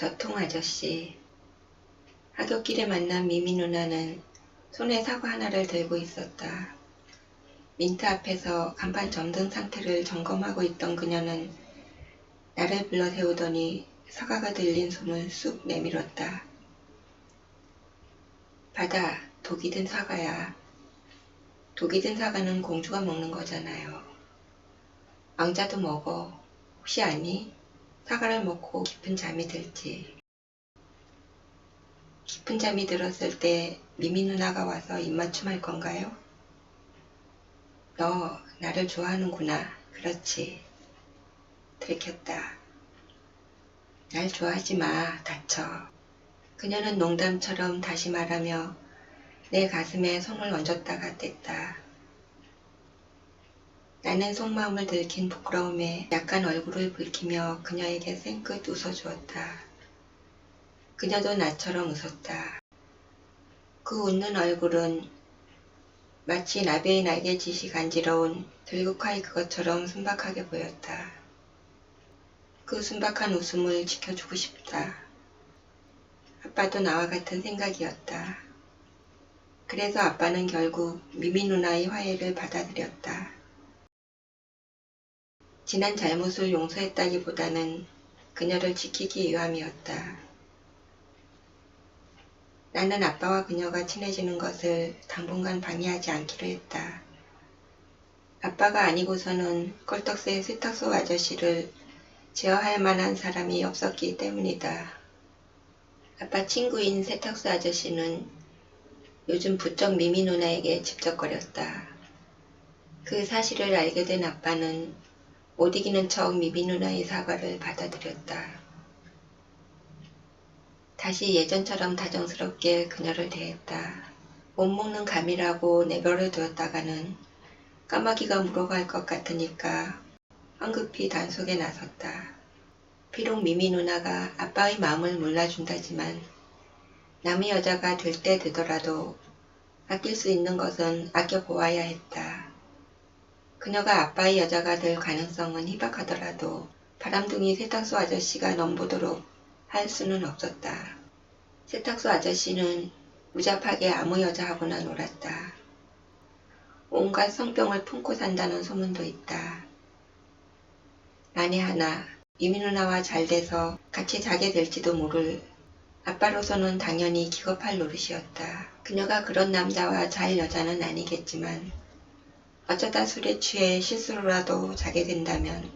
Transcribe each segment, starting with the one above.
저통 아저씨. 하굣길에 만난 미미 누나는 손에 사과 하나를 들고 있었다. 민트 앞에서 간판 점등 상태를 점검하고 있던 그녀는 나를 불러 세우더니 사과가 들린 손을 쑥 내밀었다. 받아, 독이 든 사과야. 독이 든 사과는 공주가 먹는 거잖아요. 왕자도 먹어. 혹시 아니? 사과를 먹고 깊은 잠이 들지. 깊은 잠이 들었을 때 미미 누나가 와서 입맞춤할 건가요? 너 나를 좋아하는구나. 그렇지. 들켰다. 날 좋아하지 마. 다쳐. 그녀는 농담처럼 다시 말하며 내 가슴에 손을 얹었다가 뗐다. 나는 속마음을 들킨 부끄러움에 약간 얼굴을 붉히며 그녀에게 쌩긋 웃어주었다. 그녀도 나처럼 웃었다. 그 웃는 얼굴은 마치 나비의 날갯짓이 간지러운 들국화의 그것처럼 순박하게 보였다. 그 순박한 웃음을 지켜주고 싶다. 아빠도 나와 같은 생각이었다. 그래서 아빠는 결국 미미 누나의 화해를 받아들였다. 지난 잘못을 용서했다기보다는 그녀를 지키기 위함이었다. 나는 아빠와 그녀가 친해지는 것을 당분간 방해하지 않기로 했다. 아빠가 아니고서는 껄떡새 세탁소 아저씨를 제어할 만한 사람이 없었기 때문이다. 아빠 친구인 세탁소 아저씨는 요즘 부쩍 미미 누나에게 집적거렸다. 그 사실을 알게 된 아빠는 못 이기는 척 미미 누나의 사과를 받아들였다. 다시 예전처럼 다정스럽게 그녀를 대했다. 못 먹는 감이라고 내버려 두었다가는 까마귀가 물어갈 것 같으니까 황급히 단속에 나섰다. 비록 미미 누나가 아빠의 마음을 몰라준다지만 남의 여자가 될 때 되더라도 아낄 수 있는 것은 아껴보아야 했다. 그녀가 아빠의 여자가 될 가능성은 희박하더라도 바람둥이 세탁소 아저씨가 넘보도록 할 수는 없었다. 세탁소 아저씨는 무잡하게 아무 여자하고나 놀았다. 온갖 성병을 품고 산다는 소문도 있다. 만에 하나 미미 누나와 잘 돼서 같이 자게 될지도 모를 아빠로서는 당연히 기겁할 노릇이었다. 그녀가 그런 남자와 잘 여자는 아니겠지만 어쩌다 술에 취해 실수로라도 자게 된다면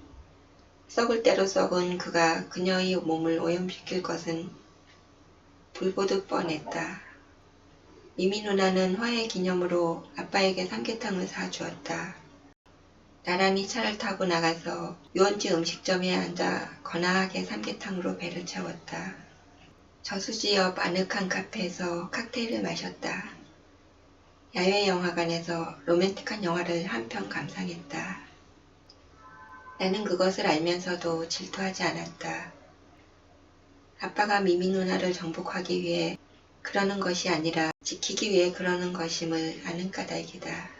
썩을 대로 썩은 그가 그녀의 몸을 오염시킬 것은 불보듯 뻔했다. 미미 누나는 화해 기념으로 아빠에게 삼계탕을 사주었다. 나란히 차를 타고 나가서 유원지 음식점에 앉아 거나하게 삼계탕으로 배를 채웠다. 저수지 옆 아늑한 카페에서 칵테일을 마셨다. 야외 영화관에서 로맨틱한 영화를 한 편 감상했다. 나는 그것을 알면서도 질투하지 않았다. 아빠가 미미 누나를 정복하기 위해 그러는 것이 아니라 지키기 위해 그러는 것임을 아는 까닭이다.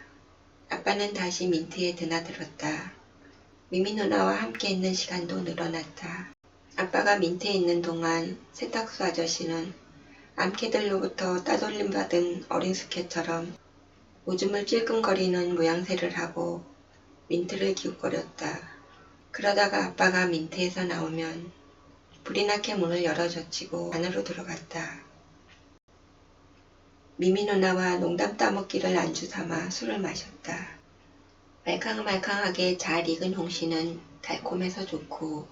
아빠는 다시 민트에 드나들었다. 미미 누나와 함께 있는 시간도 늘어났다. 아빠가 민트에 있는 동안 세탁소 아저씨는 암캐들로부터 따돌림받은 어린 수캐처럼 오줌을 찔끔거리는 모양새를 하고 민트를 기웃거렸다. 그러다가 아빠가 민트에서 나오면 불이 나게 문을 열어젖히고 안으로 들어갔다. 미미 누나와 농담 따먹기를 안주 삼아 술을 마셨다. 말캉말캉하게 잘 익은 홍시는 달콤해서 좋고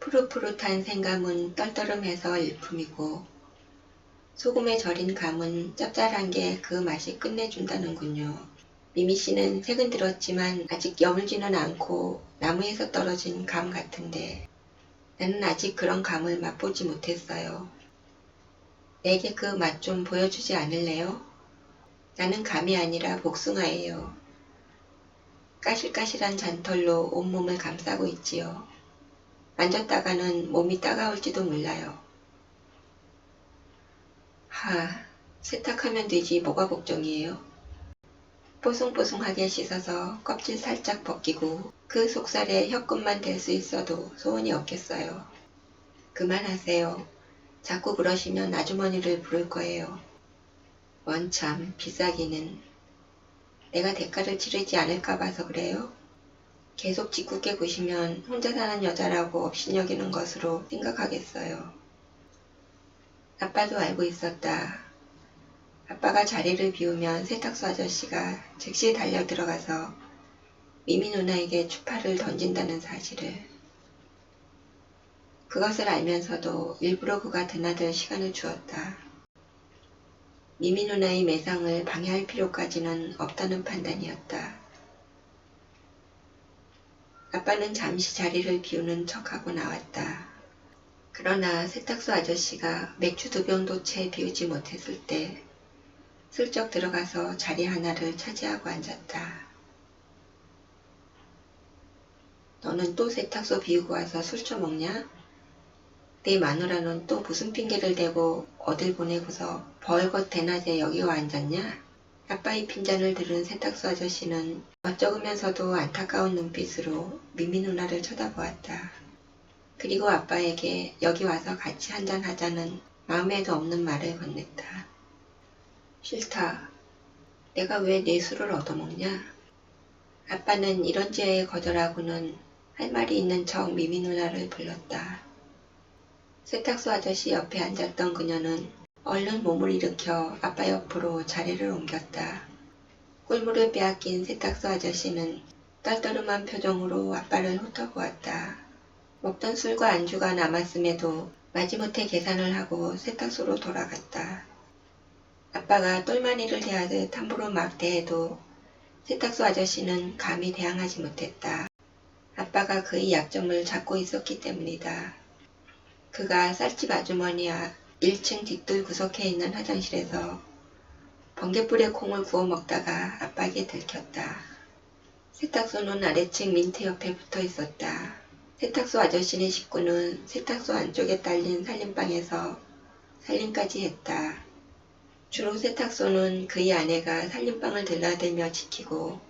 푸릇푸릇한 생감은 떨떠름해서 일품이고 소금에 절인 감은 짭짤한 게 그 맛이 끝내준다는군요. 미미씨는 색은 들었지만 아직 여물지는 않고 나무에서 떨어진 감 같은데 나는 아직 그런 감을 맛보지 못했어요. 내게 그 맛 좀 보여주지 않을래요? 나는 감이 아니라 복숭아예요. 까실까실한 잔털로 온몸을 감싸고 있지요. 만졌다가는 몸이 따가울지도 몰라요. 하, 세탁하면 되지 뭐가 걱정이에요? 뽀송뽀송하게 씻어서 껍질 살짝 벗기고 그 속살에 혀끝만 댈 수 있어도 소원이 없겠어요. 그만하세요. 자꾸 그러시면 아주머니를 부를 거예요. 원참, 비싸기는. 내가 대가를 치르지 않을까 봐서 그래요? 계속 짓궂게 구시면 혼자 사는 여자라고 업신여기는 것으로 생각하겠어요. 아빠도 알고 있었다. 아빠가 자리를 비우면 세탁소 아저씨가 즉시 달려 들어가서 미미 누나에게 추파를 던진다는 사실을. 그것을 알면서도 일부러 그가 드나들 시간을 주었다. 미미 누나의 매상을 방해할 필요까지는 없다는 판단이었다. 아빠는 잠시 자리를 비우는 척하고 나왔다. 그러나 세탁소 아저씨가 맥주 2병도 채 비우지 못했을 때 슬쩍 들어가서 자리 하나를 차지하고 앉았다. 너는 또 세탁소 비우고 와서 술 처먹냐? 네 마누라는 또 무슨 핑계를 대고 어딜 보내고서 벌겋 대낮에 여기 와 앉았냐? 아빠의 핀잔을 들은 세탁소 아저씨는 멋쩍으면서도 안타까운 눈빛으로 미미 누나를 쳐다보았다. 그리고 아빠에게 여기 와서 같이 한잔하자는 마음에도 없는 말을 건넸다. 싫다. 내가 왜 내 술을 얻어먹냐? 아빠는 이런저에 거절하고는 할 말이 있는 척 미미 누나를 불렀다. 세탁소 아저씨 옆에 앉았던 그녀는 얼른 몸을 일으켜 아빠 옆으로 자리를 옮겼다. 꿀물을 빼앗긴 세탁소 아저씨는 떨떠름한 표정으로 아빠를 훑어보았다. 먹던 술과 안주가 남았음에도 마지못해 계산을 하고 세탁소로 돌아갔다. 아빠가 똘마니를 대하듯 함부로 막 대해도 세탁소 아저씨는 감히 대항하지 못했다. 아빠가 그의 약점을 잡고 있었기 때문이다. 그가 쌀집 아주머니와 1층 뒷뜰 구석에 있는 화장실에서 번갯불에 콩을 구워 먹다가 아빠에게 들켰다. 세탁소는 아래층 민트 옆에 붙어 있었다. 세탁소 아저씨네 식구는 세탁소 안쪽에 딸린 살림방에서 살림까지 했다. 주로 세탁소는 그의 아내가 살림방을 들라대며 지키고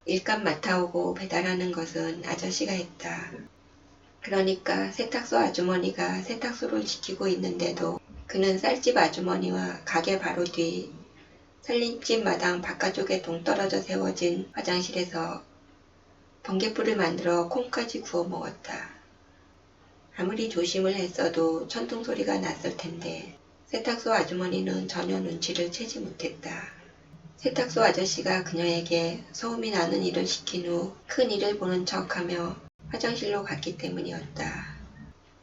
일감 맡아오고 배달하는 것은 아저씨가 했다. 그러니까 세탁소 아주머니가 세탁소를 지키고 있는데도 그는 쌀집 아주머니와 가게 바로 뒤 살림집 마당 바깥쪽에 동떨어져 세워진 화장실에서 번갯불을 만들어 콩까지 구워 먹었다. 아무리 조심을 했어도 천둥 소리가 났을 텐데 세탁소 아주머니는 전혀 눈치를 채지 못했다. 세탁소 아저씨가 그녀에게 소음이 나는 일을 시킨 후 큰 일을 보는 척하며 화장실로 갔기 때문이었다.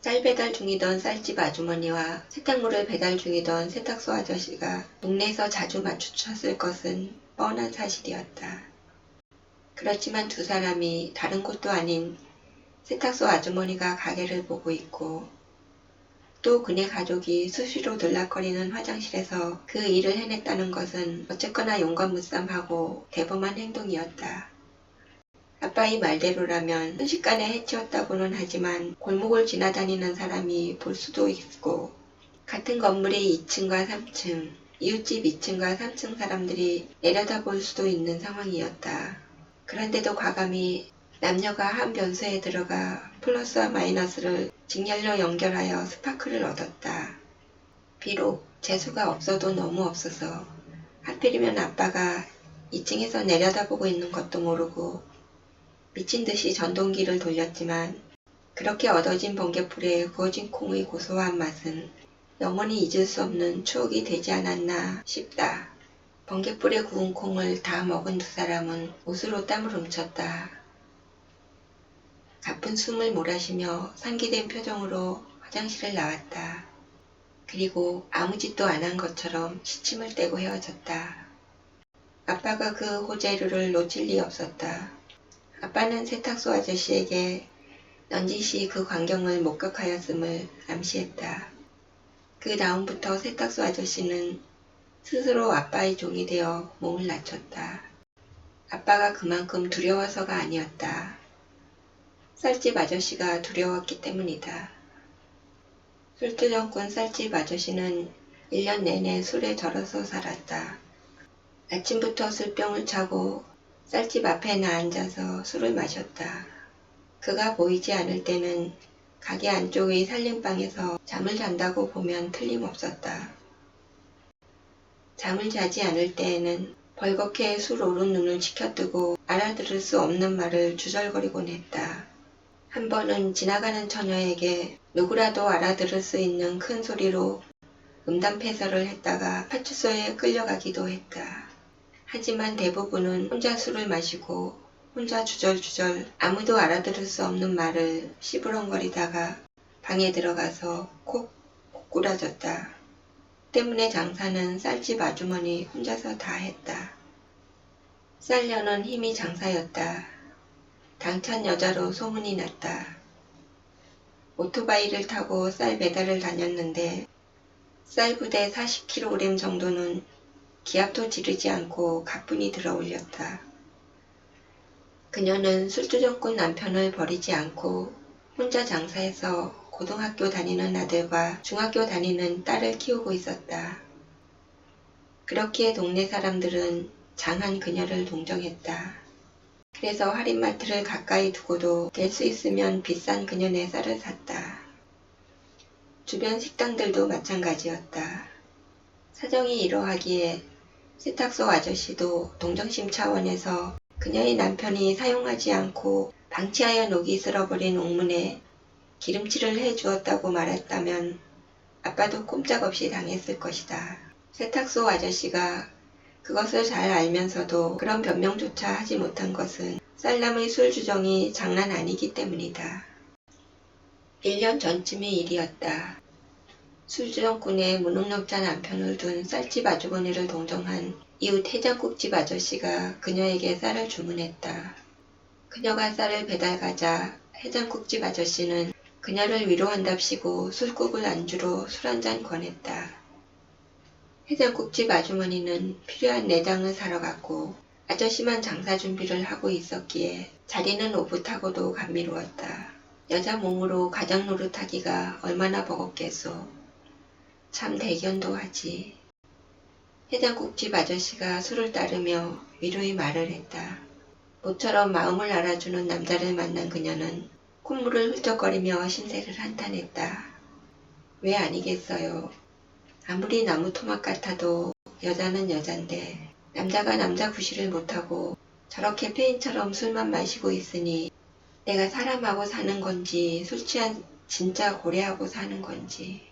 쌀 배달 중이던 쌀집 아주머니와 세탁물을 배달 중이던 세탁소 아저씨가 동네에서 자주 마주쳤을 것은 뻔한 사실이었다. 그렇지만 두 사람이 다른 곳도 아닌 세탁소 아주머니가 가게를 보고 있고 또 그네 가족이 수시로 들락거리는 화장실에서 그 일을 해냈다는 것은 어쨌거나 용감무쌈하고 대범한 행동이었다. 아빠의 말대로라면 순식간에 해치웠다고는 하지만 골목을 지나다니는 사람이 볼 수도 있고 같은 건물의 2층과 3층, 이웃집 2층과 3층 사람들이 내려다볼 수도 있는 상황이었다. 그런데도 과감히 남녀가 한 변소에 들어가 플러스와 마이너스를 직렬로 연결하여 스파크를 얻었다. 비록 재수가 없어도 너무 없어서 하필이면 아빠가 2층에서 내려다보고 있는 것도 모르고 미친듯이 전동기를 돌렸지만 그렇게 얻어진 번갯불에 구워진 콩의 고소한 맛은 영원히 잊을 수 없는 추억이 되지 않았나 싶다. 번갯불에 구운 콩을 다 먹은 두 사람은 옷으로 땀을 훔쳤다. 가쁜 숨을 몰아쉬며 상기된 표정으로 화장실을 나왔다. 그리고 아무 짓도 안 한 것처럼 시침을 떼고 헤어졌다. 아빠가 그 호재류를 놓칠 리 없었다. 아빠는 세탁소 아저씨에게 넌지시 그 광경을 목격하였음을 암시했다. 그 다음부터 세탁소 아저씨는 스스로 아빠의 종이 되어 몸을 낮췄다. 아빠가 그만큼 두려워서가 아니었다. 쌀집 아저씨가 두려웠기 때문이다. 술주정꾼 쌀집 아저씨는 1년 내내 술에 절어서 살았다. 아침부터 술병을 차고 쌀집 앞에나 앉아서 술을 마셨다. 그가 보이지 않을 때는 가게 안쪽의 살림방에서 잠을 잔다고 보면 틀림없었다. 잠을 자지 않을 때에는 벌겋게 술 오른 눈을 치켜뜨고 알아들을 수 없는 말을 주절거리곤 했다. 한 번은 지나가는 처녀에게 누구라도 알아들을 수 있는 큰 소리로 음담패설을 했다가 파출소에 끌려가기도 했다. 하지만 대부분은 혼자 술을 마시고 혼자 주절주절 아무도 알아들을 수 없는 말을 시부렁거리다가 방에 들어가서 콕 꼬꾸라졌다. 때문에 장사는 쌀집 아주머니 혼자서 다 했다. 쌀려는 힘이 장사였다. 당찬 여자로 소문이 났다. 오토바이를 타고 쌀 배달을 다녔는데 쌀 부대 40kg 정도는 기압도 지르지 않고 가뿐히 들어올렸다. 그녀는 술주정꾼 남편을 버리지 않고 혼자 장사해서 고등학교 다니는 아들과 중학교 다니는 딸을 키우고 있었다. 그렇기에 동네 사람들은 장한 그녀를 동정했다. 그래서 할인마트를 가까이 두고도 될 수 있으면 비싼 그녀네 쌀을 샀다. 주변 식당들도 마찬가지였다. 사정이 이러하기에 세탁소 아저씨도 동정심 차원에서 그녀의 남편이 사용하지 않고 방치하여 녹이 슬어버린 옥문에 기름칠을 해주었다고 말했다면 아빠도 꼼짝없이 당했을 것이다. 세탁소 아저씨가 그것을 잘 알면서도 그런 변명조차 하지 못한 것은 쌀남의 술 주정이 장난 아니기 때문이다. 1년 전쯤의 일이었다. 술주정꾼의 무능력자 남편을 둔 쌀집 아주머니를 동정한 이웃 해장국집 아저씨가 그녀에게 쌀을 주문했다. 그녀가 쌀을 배달가자 해장국집 아저씨는 그녀를 위로한답시고 술국을 안주로 술 한잔 권했다. 해장국집 아주머니는 필요한 내장을 사러 갔고 아저씨만 장사 준비를 하고 있었기에 자리는 오붓하고도 감미로웠다. 여자 몸으로 가장 노릇하기가 얼마나 버겁겠소. 참 대견도 하지. 해장국집 아저씨가 술을 따르며 위로의 말을 했다. 모처럼 마음을 알아주는 남자를 만난 그녀는 콧물을 훌쩍거리며 신세를 한탄했다. 왜 아니겠어요. 아무리 나무 토막 같아도 여자는 여잔데 남자가 남자 구실을 못하고 저렇게 페인처럼 술만 마시고 있으니 내가 사람하고 사는 건지 술 취한 진짜 고래하고 사는 건지.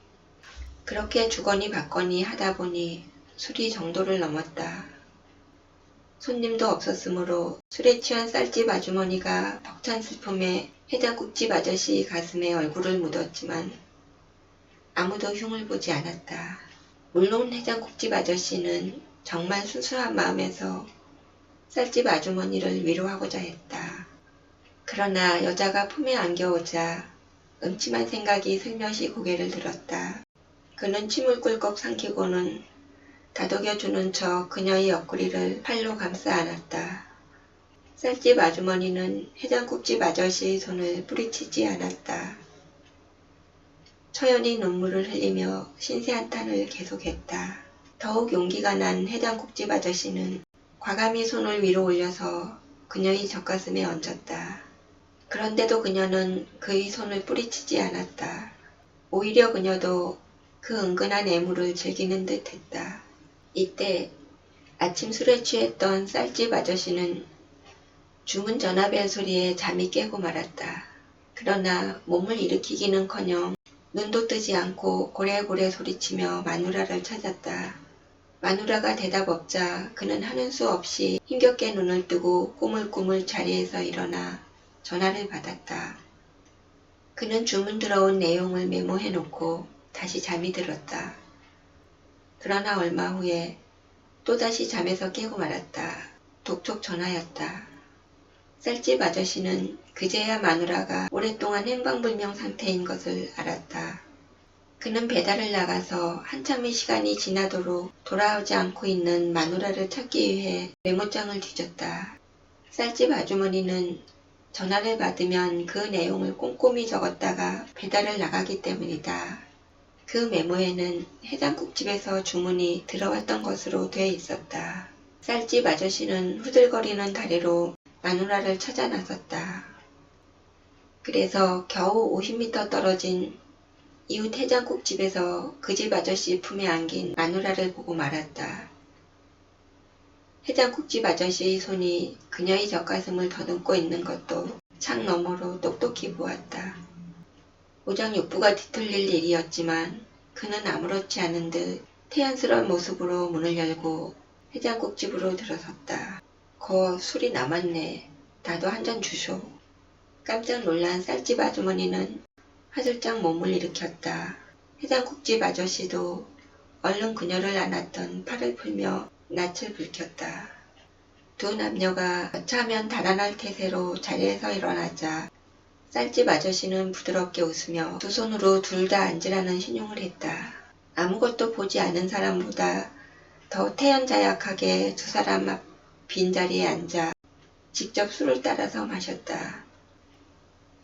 그렇게 주거니 받거니 하다 보니 술이 정도를 넘었다. 손님도 없었으므로 술에 취한 쌀집 아주머니가 벅찬 슬픔에 해장국집 아저씨 가슴에 얼굴을 묻었지만 아무도 흉을 보지 않았다. 물론 해장국집 아저씨는 정말 순수한 마음에서 쌀집 아주머니를 위로하고자 했다. 그러나 여자가 품에 안겨오자 음침한 생각이 슬며시 고개를 들었다. 그는 침을 꿀꺽 삼키고는 다독여주는 척 그녀의 옆구리를 팔로 감싸 안았다. 쌀집 아주머니는 해장국집 아저씨의 손을 뿌리치지 않았다. 처연히 눈물을 흘리며 신세한탄을 계속했다. 더욱 용기가 난 해장국집 아저씨는 과감히 손을 위로 올려서 그녀의 젖가슴에 얹었다. 그런데도 그녀는 그의 손을 뿌리치지 않았다. 오히려 그녀도 그 은근한 애무를 즐기는 듯 했다. 이때 아침 술에 취했던 쌀집 아저씨는 주문 전화벨 소리에 잠이 깨고 말았다. 그러나 몸을 일으키기는커녕 눈도 뜨지 않고 고래고래 소리치며 마누라를 찾았다. 마누라가 대답 없자 그는 하는 수 없이 힘겹게 눈을 뜨고 꾸물꾸물 자리에서 일어나 전화를 받았다. 그는 주문 들어온 내용을 메모해놓고 다시 잠이 들었다. 그러나 얼마 후에 또다시 잠에서 깨고 말았다. 독촉 전화였다. 쌀집 아저씨는 그제야 마누라가 오랫동안 행방불명 상태인 것을 알았다. 그는 배달을 나가서 한참의 시간이 지나도록 돌아오지 않고 있는 마누라를 찾기 위해 메모장을 뒤졌다. 쌀집 아주머니는 전화를 받으면 그 내용을 꼼꼼히 적었다가 배달을 나가기 때문이다. 그 메모에는 해장국집에서 주문이 들어왔던 것으로 돼 있었다. 쌀집 아저씨는 후들거리는 다리로 마누라를 찾아 나섰다. 그래서 겨우 50m 떨어진 이웃 해장국집에서 그 집 아저씨 품에 안긴 마누라를 보고 말았다. 해장국집 아저씨의 손이 그녀의 젖가슴을 더듬고 있는 것도 창 너머로 똑똑히 보았다. 오장 육부가 뒤틀릴 일이었지만 그는 아무렇지 않은 듯 태연스러운 모습으로 문을 열고 해장국집으로 들어섰다. 거 술이 남았네. 나도 한 잔 주쇼. 깜짝 놀란 쌀집 아주머니는 화들짝 몸을 일으켰다. 해장국집 아저씨도 얼른 그녀를 안았던 팔을 풀며 낯을 붉혔다. 두 남녀가 여차하면 달아날 태세로 자리에서 일어나자 쌀집 아저씨는 부드럽게 웃으며 두 손으로 둘 다 앉으라는 신용을 했다. 아무것도 보지 않은 사람보다 더 태연자약하게 두 사람 앞 빈자리에 앉아 직접 술을 따라서 마셨다.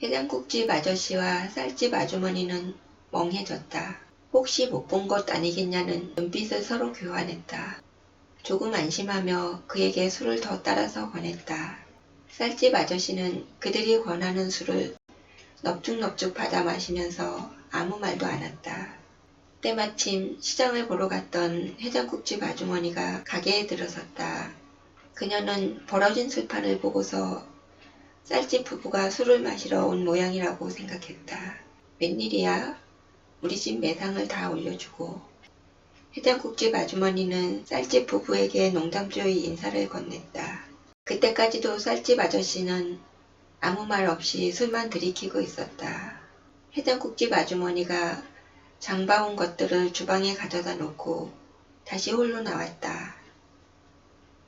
해장국집 아저씨와 쌀집 아주머니는 멍해졌다. 혹시 못 본 것 아니겠냐는 눈빛을 서로 교환했다. 조금 안심하며 그에게 술을 더 따라서 권했다. 쌀집 아저씨는 그들이 권하는 술을 넙죽넙죽 받아 마시면서 아무 말도 않았다. 때마침 시장을 보러 갔던 해장국집 아주머니가 가게에 들어섰다. 그녀는 벌어진 술판을 보고서 쌀집 부부가 술을 마시러 온 모양이라고 생각했다. 웬일이야? 우리 집 매상을 다 올려주고. 해장국집 아주머니는 쌀집 부부에게 농담조의 인사를 건넸다. 그때까지도 쌀집 아저씨는 아무 말 없이 술만 들이키고 있었다. 해장국집 아주머니가 장봐온 것들을 주방에 가져다 놓고 다시 홀로 나왔다.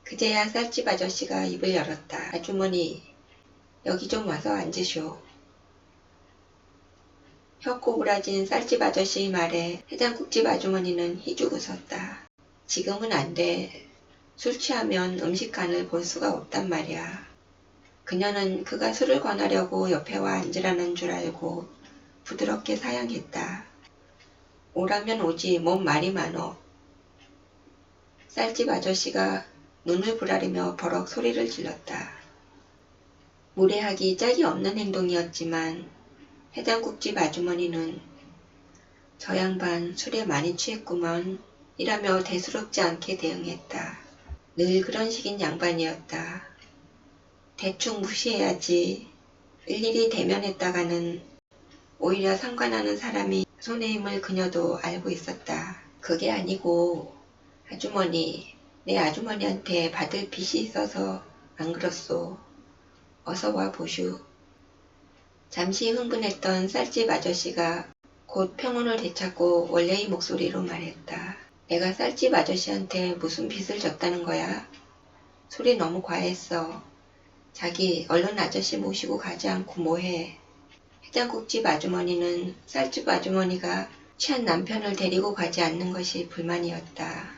그제야 쌀집 아저씨가 입을 열었다. 아주머니, 여기 좀 와서 앉으쇼. 혀 꼬부라진 쌀집 아저씨의 말에 해장국집 아주머니는 희죽 웃었다. 지금은 안 돼. 술 취하면 음식간을 볼 수가 없단 말이야. 그녀는 그가 술을 권하려고 옆에 와 앉으라는 줄 알고 부드럽게 사양했다. 오라면 오지 뭔 말이 많어. 쌀집 아저씨가 눈을 부라리며 버럭 소리를 질렀다. 무례하기 짝이 없는 행동이었지만 해장국집 아주머니는 저 양반 술에 많이 취했구먼 이라며 대수롭지 않게 대응했다. 늘 그런 식인 양반이었다. 대충 무시해야지. 일일이 대면했다가는 오히려 상관하는 사람이 손에 힘을 그녀도 알고 있었다. 그게 아니고 아주머니, 내 아주머니한테 받을 빚이 있어서 안 그렇소. 어서 와 보슈. 잠시 흥분했던 쌀집 아저씨가 곧 평온을 되찾고 원래의 목소리로 말했다. 내가 쌀집 아저씨한테 무슨 빚을 졌다는 거야? 술이 너무 과했어. 자기 얼른 아저씨 모시고 가지 않고 뭐해. 해장국집 아주머니는 쌀집 아주머니가 취한 남편을 데리고 가지 않는 것이 불만이었다.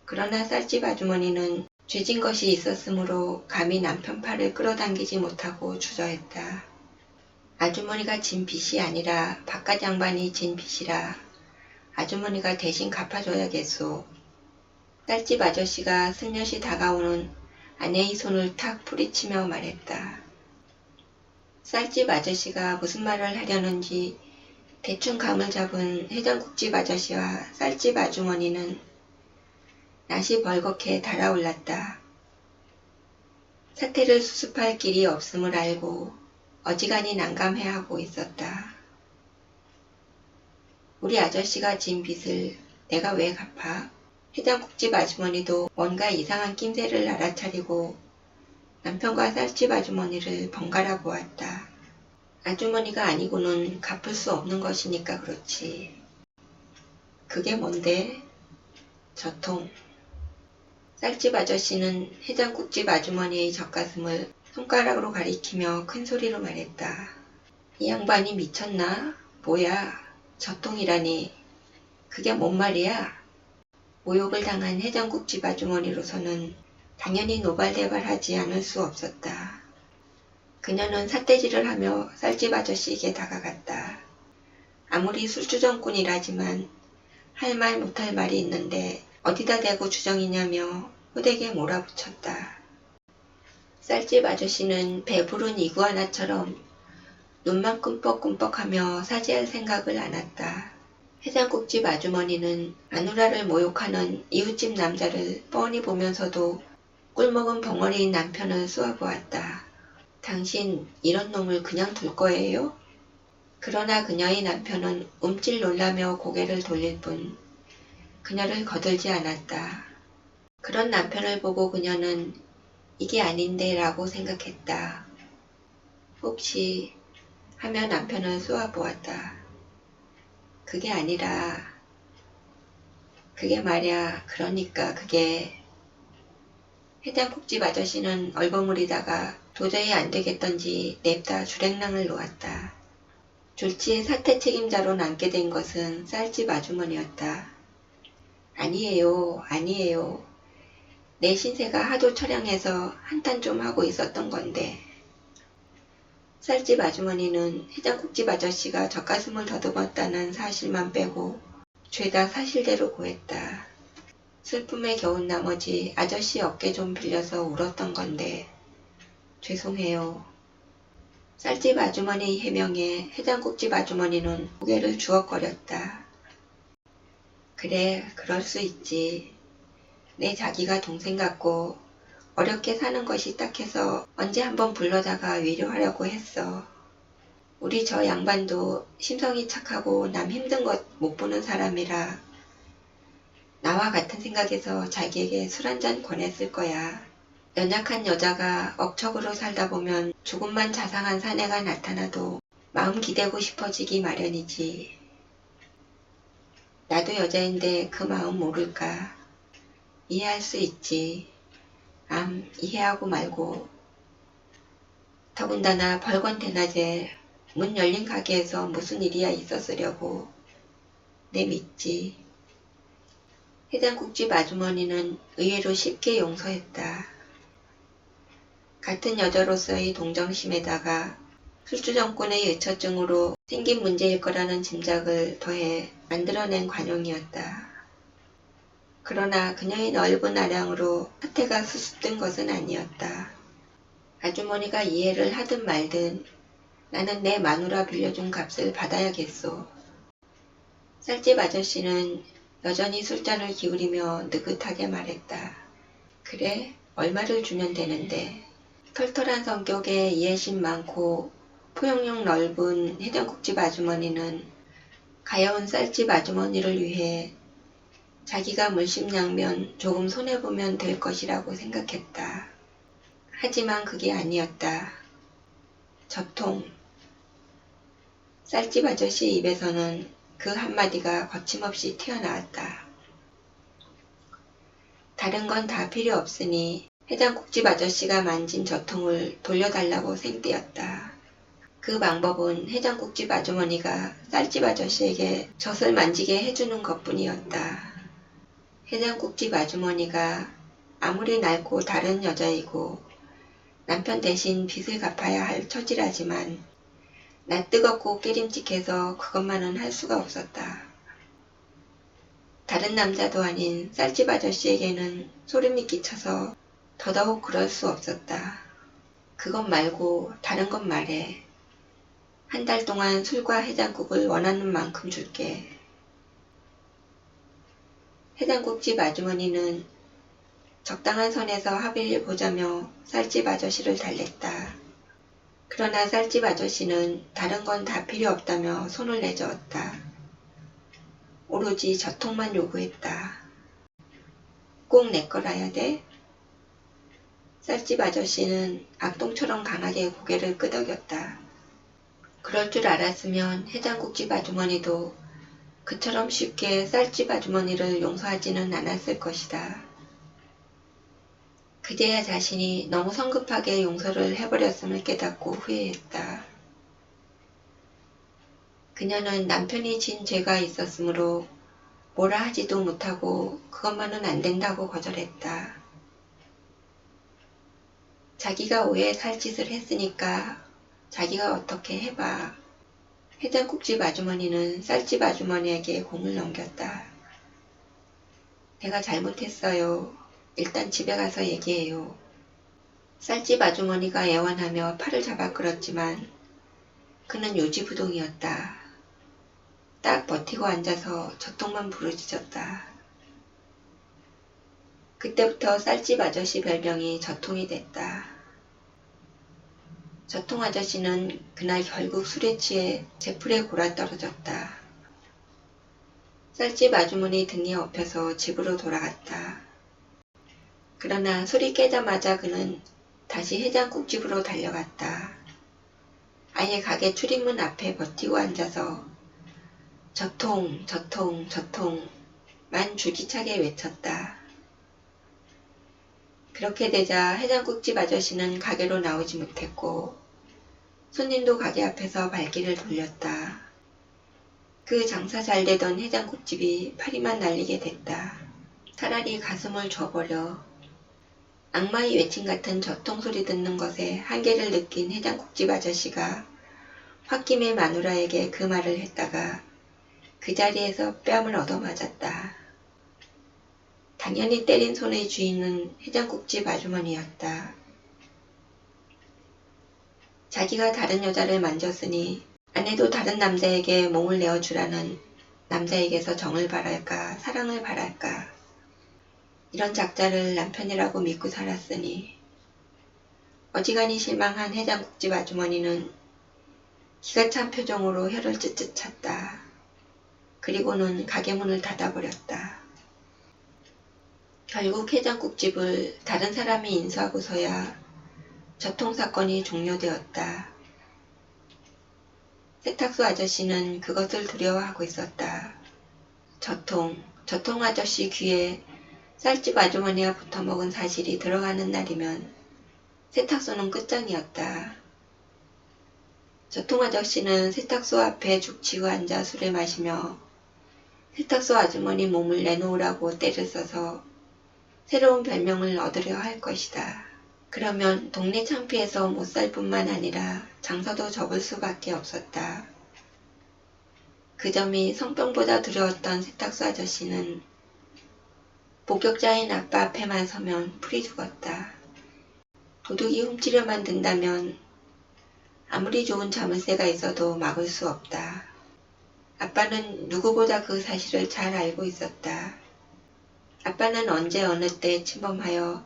그러나 쌀집 아주머니는 죄진 것이 있었으므로 감히 남편 팔을 끌어당기지 못하고 주저했다. 아주머니가 진 빚이 아니라 바깥 양반이 진 빚이라 아주머니가 대신 갚아줘야겠소. 쌀집 아저씨가 슬며시 다가오는 아내의 손을 탁 뿌리치며 말했다. 쌀집 아저씨가 무슨 말을 하려는지 대충 감을 잡은 해장국집 아저씨와 쌀집 아주머니는 낯이 벌겋게 달아올랐다. 사태를 수습할 길이 없음을 알고 어지간히 난감해하고 있었다. 우리 아저씨가 진 빚을 내가 왜 갚아? 해장국집 아주머니도 뭔가 이상한 낌새를 알아차리고 남편과 쌀집 아주머니를 번갈아 보았다. 아주머니가 아니고는 갚을 수 없는 것이니까 그렇지. 그게 뭔데? 저통. 쌀집 아저씨는 해장국집 아주머니의 젖가슴을 손가락으로 가리키며 큰 소리로 말했다. 이 양반이 미쳤나? 뭐야? 저통이라니. 그게 뭔 말이야? 모욕을 당한 해장국집 아주머니로서는 당연히 노발대발하지 않을 수 없었다. 그녀는 삿대질을 하며 쌀집 아저씨에게 다가갔다. 아무리 술주정꾼이라지만 할 말 못할 말이 있는데 어디다 대고 주정이냐며 호되게 몰아붙였다. 쌀집 아저씨는 배부른 이구아나처럼 눈만 끔뻑끔뻑하며 사죄할 생각을 안았다. 해장국집 아주머니는 마누라를 모욕하는 이웃집 남자를 뻔히 보면서도 꿀먹은 벙어리인 남편을 쏘아보았다. 당신 이런 놈을 그냥 둘 거예요? 그러나 그녀의 남편은 움찔 놀라며 고개를 돌릴 뿐 그녀를 거들지 않았다. 그런 남편을 보고 그녀는 이게 아닌데 라고 생각했다. 혹시 하며 남편을 쏘아보았다. 그게 아니라 그게 말야 그러니까 그게 해장국집 아저씨는 얼버무리다가 도저히 안되겠던지 냅다 주랭랑을 놓았다. 졸지의 사태 책임자로 남게 된 것은 쌀집 아주머니였다. 아니에요. 내 신세가 하도 처량해서 한탄 좀 하고 있었던 건데. 쌀집 아주머니는 해장국집 아저씨가 젖가슴을 더듬었다는 사실만 빼고 죄다 사실대로 고했다. 슬픔에 겨운 나머지 아저씨 어깨 좀 빌려서 울었던 건데 죄송해요. 쌀집 아주머니의 해명에 해장국집 아주머니는 고개를 주걱거렸다. 그래, 그럴 수 있지. 내 자기가 동생 같고 어렵게 사는 것이 딱해서 언제 한번 불러다가 위로하려고 했어. 우리 저 양반도 심성이 착하고 남 힘든 것 못 보는 사람이라 나와 같은 생각에서 자기에게 술 한잔 권했을 거야. 연약한 여자가 억척으로 살다 보면 조금만 자상한 사내가 나타나도 마음 기대고 싶어지기 마련이지. 나도 여자인데 그 마음 모를까. 이해할 수 있지. 이해하고 말고. 더군다나 벌건 대낮에 문 열린 가게에서 무슨 일이야 있었으려고. 내 믿지. 해장국집 아주머니는 의외로 쉽게 용서했다. 같은 여자로서의 동정심에다가 술주정꾼의 의처증으로 생긴 문제일 거라는 짐작을 더해 만들어낸 관용이었다. 그러나 그녀의 넓은 아량으로 사태가 수습된 것은 아니었다. 아주머니가 이해를 하든 말든 나는 내 마누라 빌려준 값을 받아야겠소. 쌀집 아저씨는 여전히 술잔을 기울이며 느긋하게 말했다. 그래, 얼마를 주면 되는데. 털털한 성격에 이해심 많고 포용력 넓은 해장국집 아주머니는 가여운 쌀집 아주머니를 위해 자기가 물심양면 조금 손해보면 될 것이라고 생각했다. 하지만 그게 아니었다. 저통. 쌀집 아저씨 입에서는 그 한마디가 거침없이 튀어나왔다. 다른 건 다 필요 없으니 해장국집 아저씨가 만진 저통을 돌려달라고 생떼었다. 그 방법은 해장국집 아주머니가 쌀집 아저씨에게 젖을 만지게 해주는 것뿐이었다. 해장국집 아주머니가 아무리 낡고 다른 여자이고 남편 대신 빚을 갚아야 할 처지라지만 낯뜨겁고 깨림직해서 그것만은 할 수가 없었다. 다른 남자도 아닌 쌀집 아저씨에게는 소름이 끼쳐서 더더욱 그럴 수 없었다. 그것 말고 다른 것 말해. 한 달 동안 술과 해장국을 원하는 만큼 줄게. 해장국집 아주머니는 적당한 선에서 합의를 보자며 쌀집 아저씨를 달랬다. 그러나 쌀집 아저씨는 다른 건 다 필요 없다며 손을 내저었다. 오로지 저통만 요구했다. 꼭 내 거라야 돼? 쌀집 아저씨는 악동처럼 강하게 고개를 끄덕였다. 그럴 줄 알았으면 해장국집 아주머니도 그처럼 쉽게 쌀집 아주머니를 용서하지는 않았을 것이다. 그제야 자신이 너무 성급하게 용서를 해버렸음을 깨닫고 후회했다. 그녀는 남편이 진 죄가 있었으므로 뭐라 하지도 못하고 그것만은 안 된다고 거절했다. 자기가 왜 살 짓을 했으니까 자기가 어떻게 해봐. 해장국집 아주머니는 쌀집 아주머니에게 공을 넘겼다. 내가 잘못했어요. 일단 집에 가서 얘기해요. 쌀집 아주머니가 애원하며 팔을 잡아 끌었지만 그는 요지부동이었다. 딱 버티고 앉아서 저통만 부르짖었다. 그때부터 쌀집 아저씨 별명이 저통이 됐다. 저통 아저씨는 그날 결국 술에 취해 제풀에 골아떨어졌다. 쌀집 아주머니 등에 업혀서 집으로 돌아갔다. 그러나 술이 깨자마자 그는 다시 해장국집으로 달려갔다. 아예 가게 출입문 앞에 버티고 앉아서 저통, 저통, 저통만 줄기차게 외쳤다. 그렇게 되자 해장국집 아저씨는 가게로 나오지 못했고 손님도 가게 앞에서 발길을 돌렸다. 그 장사 잘 되던 해장국집이 파리만 날리게 됐다. 차라리 가슴을 줘버려. 악마의 외침 같은 저통 소리 듣는 것에 한계를 느낀 해장국집 아저씨가 홧김에 마누라에게 그 말을 했다가 그 자리에서 뺨을 얻어맞았다. 당연히 때린 손의 주인은 해장국집 아주머니였다. 자기가 다른 여자를 만졌으니 아내도 다른 남자에게 몸을 내어주라는 남자에게서 정을 바랄까 사랑을 바랄까 이런 작자를 남편이라고 믿고 살았으니 어지간히 실망한 해장국집 아주머니는 기가 찬 표정으로 혀를 쯧쯧 찼다. 그리고는 가게 문을 닫아버렸다. 결국 해장국집을 다른 사람이 인수하고서야 저통사건이 종료되었다. 세탁소 아저씨는 그것을 두려워하고 있었다. 저통 아저씨 귀에 쌀집 아주머니와 붙어먹은 사실이 들어가는 날이면 세탁소는 끝장이었다. 저통 아저씨는 세탁소 앞에 죽치고 앉아 술을 마시며 세탁소 아주머니 몸을 내놓으라고 떼를 써서 새로운 별명을 얻으려 할 것이다. 그러면 동네 창피해서 못 살 뿐만 아니라 장사도 접을 수밖에 없었다. 그 점이 성병보다 두려웠던 세탁소 아저씨는 목격자인 아빠 앞에만 서면 풀이 죽었다. 도둑이 훔치려만 든다면 아무리 좋은 자물쇠가 있어도 막을 수 없다. 아빠는 누구보다 그 사실을 잘 알고 있었다. 아빠는 언제 어느 때 침범하여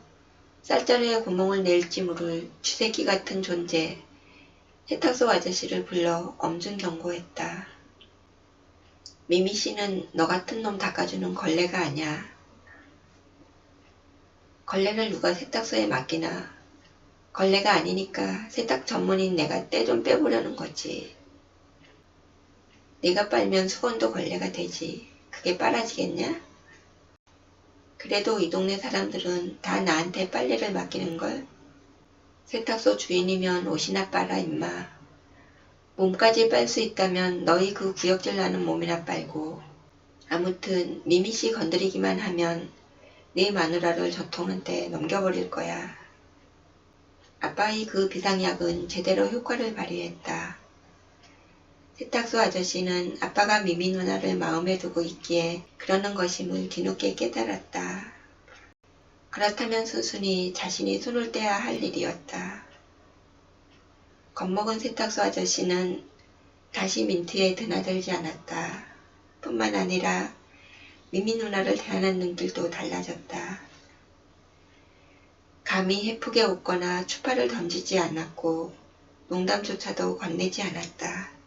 쌀자루에 구멍을 낼지 모를 쥐새끼 같은 존재 세탁소 아저씨를 불러 엄중 경고했다. 미미씨는 너 같은 놈 닦아주는 걸레가 아냐. 걸레를 누가 세탁소에 맡기나. 걸레가 아니니까 세탁 전문인 내가 때 좀 빼보려는 거지. 내가 빨면 수건도 걸레가 되지. 그게 빨아지겠냐? 그래도 이 동네 사람들은 다 나한테 빨래를 맡기는걸. 세탁소 주인이면 옷이나 빨아 임마. 몸까지 빨 수 있다면 너희 그 구역질 나는 몸이나 빨고. 아무튼 미미씨 건드리기만 하면 네 마누라를 저통한테 넘겨버릴 거야. 아빠의 그 비상약은 제대로 효과를 발휘했다. 세탁소 아저씨는 아빠가 미미 누나를 마음에 두고 있기에 그러는 것임을 뒤늦게 깨달았다. 그렇다면 순순히 자신이 손을 떼야 할 일이었다. 겁먹은 세탁소 아저씨는 다시 민트에 드나들지 않았다. 뿐만 아니라 미미 누나를 대하는 눈길도 달라졌다. 감히 해프게 웃거나 추파를 던지지 않았고 농담조차도 건네지 않았다.